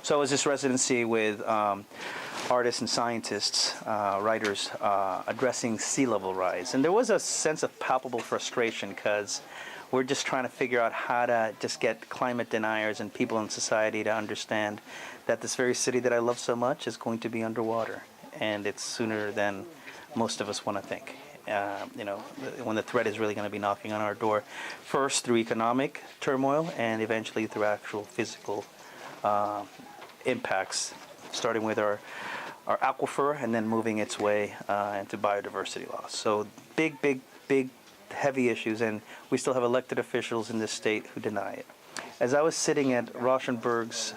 So it was this residency with artists and scientists, writers, addressing sea level rise. And there was a sense of palpable frustration because we're just trying to figure out how to just get climate deniers and people in society to understand that this very city that I love so much is going to be underwater. And it's sooner than most of us want to think. When the threat is really going to be knocking on our door, first through economic turmoil and eventually through actual physical impacts, starting with our aquifer and then moving its way into biodiversity loss. So big, heavy issues, and we still have elected officials in this state who deny it. As I was sitting at Rauschenberg's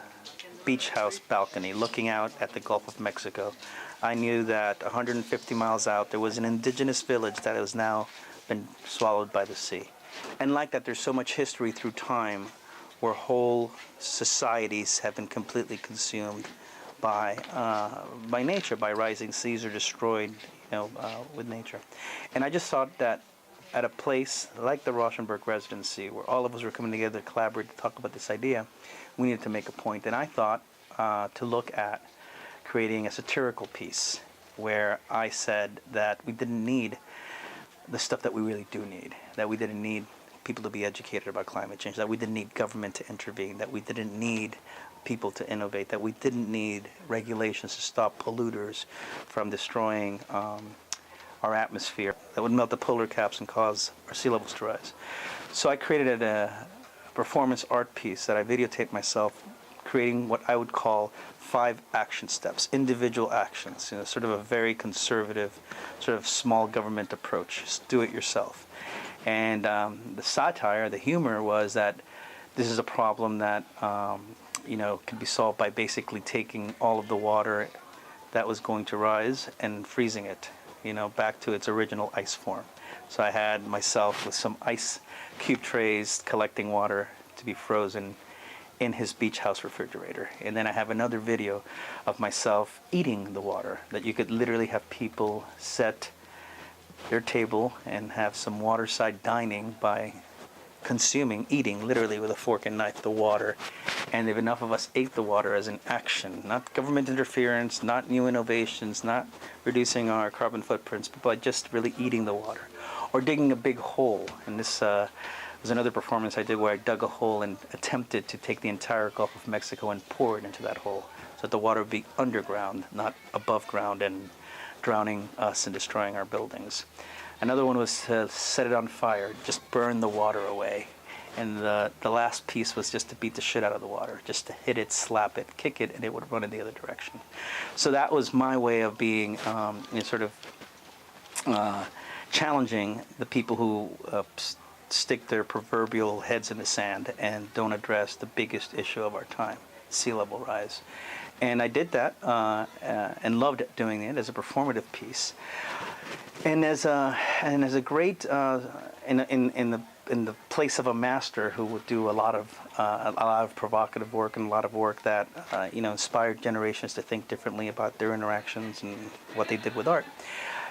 beach house balcony looking out at the Gulf of Mexico, I knew that 150 miles out there was an indigenous village that has now been swallowed by the sea. And like that, there's so much history through time where whole societies have been completely consumed by nature, by rising seas, or destroyed, with nature. And I just thought that at a place like the Rauschenberg residency, where all of us were coming together to collaborate to talk about this idea, we needed to make a point. And I thought to look at creating a satirical piece where I said that we didn't need the stuff that we really do need, that we didn't need people to be educated about climate change, that we didn't need government to intervene, that we didn't need people to innovate, that we didn't need regulations to stop polluters from destroying our atmosphere that would melt the polar caps and cause our sea levels to rise. So I created a performance art piece that I videotaped myself creating what I would call 5 action steps, individual actions, sort of a very conservative, sort of small government approach. Just do it yourself. And the satire, the humor was that this is a problem that can be solved by basically taking all of the water that was going to rise and freezing it, back to its original ice form. So I had myself with some ice cube trays collecting water to be frozen in his beach house refrigerator. And then I have another video of myself eating the water, that you could literally have people set their table and have some waterside dining by eating literally with a fork and knife the water. And if enough of us ate the water as an action, not government interference, not new innovations, not reducing our carbon footprints, but by just really eating the water. Or digging a big hole. And this was another performance I did where I dug a hole and attempted to take the entire Gulf of Mexico and pour it into that hole so that the water would be underground, not above ground and drowning us and destroying our buildings. Another one was to set it on fire, just burn the water away. And the last piece was just to beat the shit out of the water, just to hit it, slap it, kick it, and it would run in the other direction. So that was my way of being challenging the people who stick their proverbial heads in the sand and don't address the biggest issue of our time, sea level rise. And I did that and loved doing it as a performative piece. And as a great in the place of a master who would do a lot of provocative work and a lot of work that inspired generations to think differently about their interactions and what they did with art.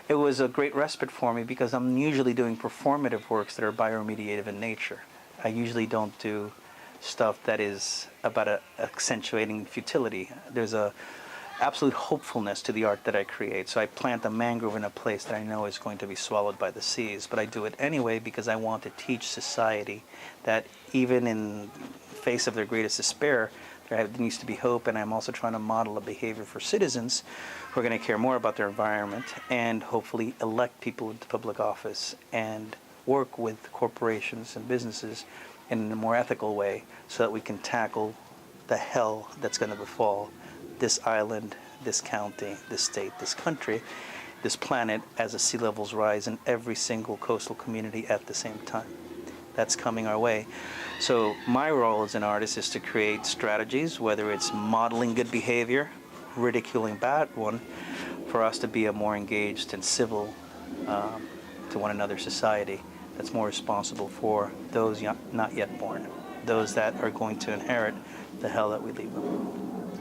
It was a great respite for me because I'm usually doing performative works that are bioremediative in nature. I usually don't do stuff that is about accentuating futility. There's a absolute hopefulness to the art that I create. So I plant a mangrove in a place that I know is going to be swallowed by the seas, but I do it anyway because I want to teach society that even in face of their greatest despair, there needs to be hope. And I'm also trying to model a behavior for citizens who are going to care more about their environment and hopefully elect people into public office and work with corporations and businesses in a more ethical way so that we can tackle the hell that's going to befall this island, this county, this state, this country, this planet as the sea levels rise in every single coastal community at the same time. That's coming our way. So my role as an artist is to create strategies, whether it's modeling good behavior, ridiculing bad one, for us to be a more engaged and civil to one another society that's more responsible for those not yet born, those that are going to inherit the hell that we leave them.